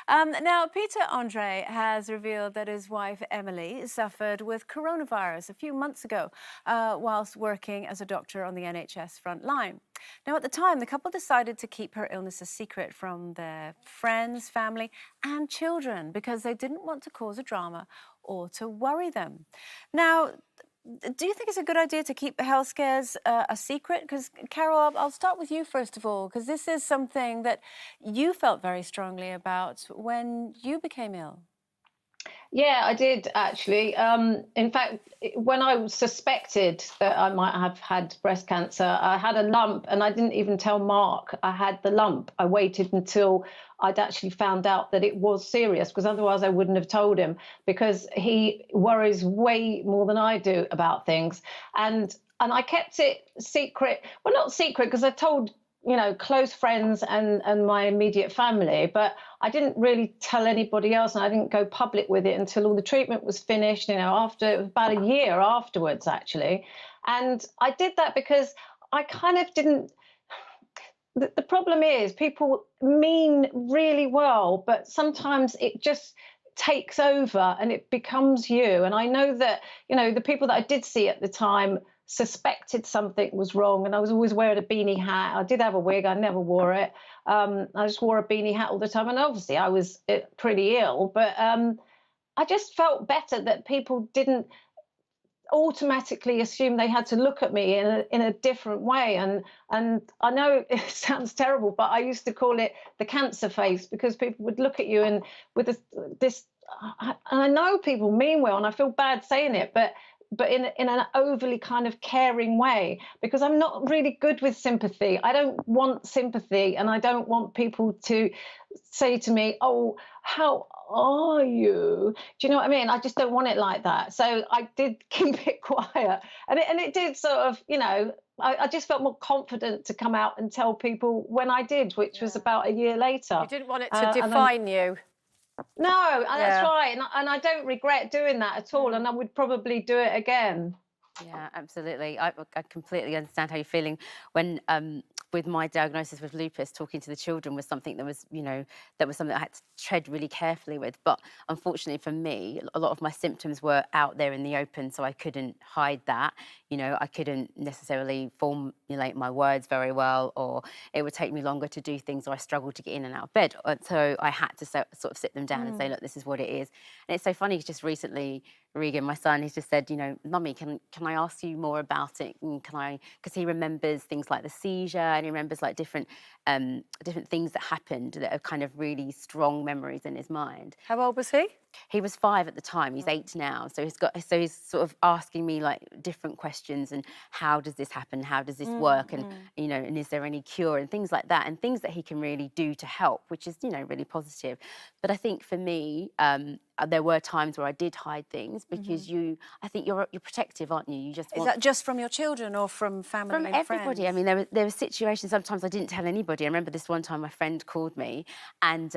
Now, Peter Andre has revealed that his wife, Emily, suffered with coronavirus a few months ago whilst working as a doctor on the NHS front line. Now, at the time, the couple decided to keep her illness a secret from their friends, family and children because they didn't want to cause a drama or to worry them. Now, do you think it's a good idea to keep the health scares a secret? Because, Carol, I'll start with you first of all, because this is something that you felt very strongly about when you became ill. Yeah, I did actually. In fact, when I suspected that I might have had breast cancer, I had a lump and I didn't even tell Mark I had the lump. I waited until I'd actually found out that it was serious, because otherwise I wouldn't have told him, because he worries way more than I do about things. And I kept it secret. Well, not secret, because I told close friends and my immediate family, but I didn't really tell anybody else, and I didn't go public with it until all the treatment was finished, after about a year afterwards, actually. And I did that because I kind of didn't. The problem is people mean really well, but sometimes it just takes over and it becomes you. And I know that, the people that I did see at the time suspected something was wrong, and I was always wearing a beanie hat. I did have a wig, I never wore it. I just wore a beanie hat all the time, and obviously I was pretty ill, but I just felt better that people didn't automatically assume they had to look at me in a different way. And I know it sounds terrible, but I used to call it the cancer face, because people would look at you and with this, and I know people mean well, and I feel bad saying it, but in an overly kind of caring way, because I'm not really good with sympathy. I don't want sympathy, and I don't want people to say to me, "Oh, how are you?" Do you know what I mean? I just don't want it like that. So I did keep it quiet, and it did sort of, I just felt more confident to come out and tell people when I did, which was about a year later. You didn't want it to define you. No, that's right. And I don't regret doing that at all. And I would probably do it again. Yeah, absolutely. I completely understand how you're feeling when, with my diagnosis with lupus, talking to the children was something that was, that was something I had to tread really carefully with. But unfortunately for me, a lot of my symptoms were out there in the open, so I couldn't hide that. I couldn't necessarily formulate my words very well, or it would take me longer to do things, or I struggled to get in and out of bed. So I had to sort of sit them down and say, look, this is what it is. And it's so funny, just recently, Regan, my son, he's just said, Mummy, can I ask you more about it? And because he remembers things like the seizure, and he remembers like different things that happened that are kind of really strong memories in his mind. How old was he? He was 5 at the time. He's 8 now. So he's sort of asking me like different questions, and how does this happen? How does this work? And and is there any cure, and things like that, and things that he can really do to help, which is really positive. But I think for me, there were times where I did hide things, because I think you're protective, aren't you? Is that just from your children or from family and friends? From everybody. I mean, there were situations sometimes I didn't tell anybody. I remember this one time my friend called me, and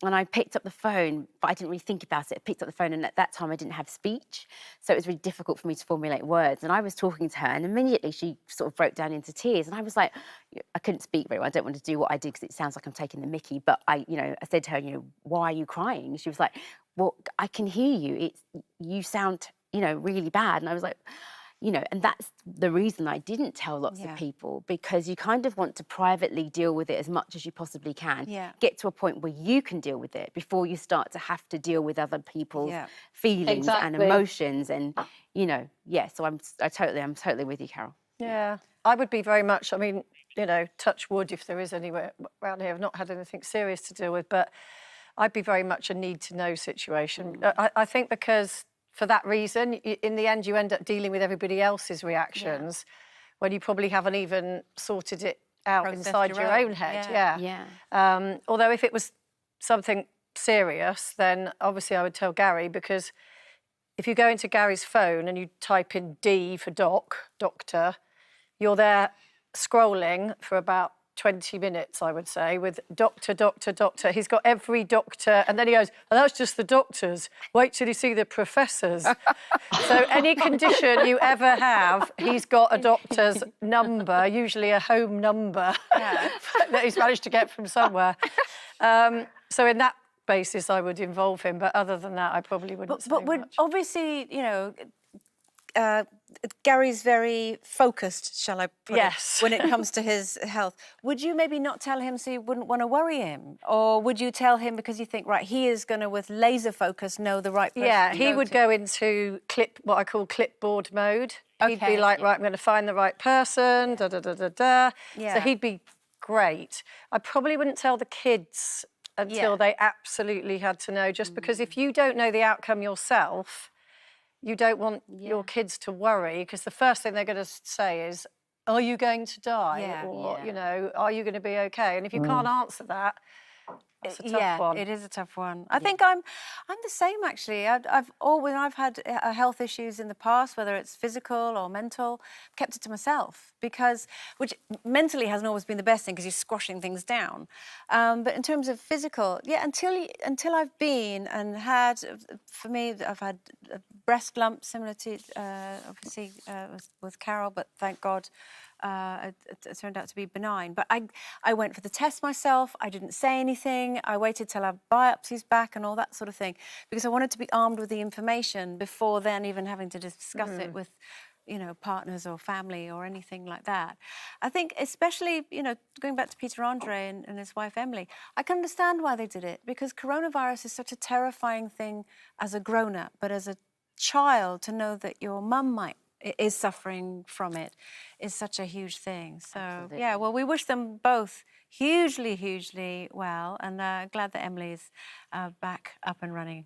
I picked up the phone, but I didn't really think about it. I picked up the phone, and at that time I didn't have speech, so it was really difficult for me to formulate words. And I was talking to her, and immediately she sort of broke down into tears, and I was like, I couldn't speak very well. I don't want to do what I did because it sounds like I'm taking the mickey. But I said to her, why are you crying? She was like, well, I can hear you. You sound, really bad. And I was like, and that's the reason I didn't tell lots of people, because you kind of want to privately deal with it as much as you possibly can. Yeah. Get to a point where you can deal with it before you start to have to deal with other people's feelings and emotions. And, so I'm totally with you, Carol. Yeah. I would be very much, I mean, touch wood if there is anywhere around here. I've not had anything serious to deal with, but I'd be very much a need-to-know situation. I think because for that reason, in the end, you end up dealing with everybody else's reactions when you probably haven't even sorted it out inside your own head. Although if it was something serious, then obviously I would tell Gary, because if you go into Gary's phone and you type in D for doctor, you're there scrolling for about 20 minutes, I would say, with doctor. He's got every doctor, and then he goes, oh, that's just the doctors. Wait till you see the professors. So any condition you ever have, he's got a doctor's number, usually a home number, that he's managed to get from somewhere. So in that basis I would involve him, but other than that, I probably wouldn't say But much. obviously, you know, Gary's very focused, shall I put Yes. it, when it comes to his health. Would you maybe not tell him so you wouldn't want to worry him? Or would you tell him because you think, right, he is going to, with laser focus, know the right person Yeah, to he go would to? go into what I call clipboard mode. He'd be Okay. like, right, I'm going to find the right person, da da da da da. Yeah. So he'd be great. I probably wouldn't tell the kids until Yeah. they absolutely had to know, just because if you don't know the outcome yourself, you don't want your kids to worry, because the first thing they're going to say is, are you going to die? Yeah. Or, you know, are you going to be okay? And if you can't answer that, that's a tough one. It is a tough one. I think I'm the same when I've had health issues in the past, whether it's physical or mental, kept it to myself which mentally hasn't always been the best thing because you're squashing things down. But in terms of physical, until I've been and had, for me, I've had a breast lump similar to obviously with Carol, but thank God. It turned out to be benign. But I went for the test myself. I didn't say anything. I waited till I had biopsies back and all that sort of thing because I wanted to be armed with the information before then even having to discuss it with, you know, partners or family or anything like that. I think especially, you know, going back to Peter Andre and his wife Emily, I can understand why they did it because coronavirus is such a terrifying thing as a grown-up, but as a child to know that your mum is suffering from it is such a huge thing. So, yeah, well, we wish them both hugely, hugely well, and glad that Emily is back up and running.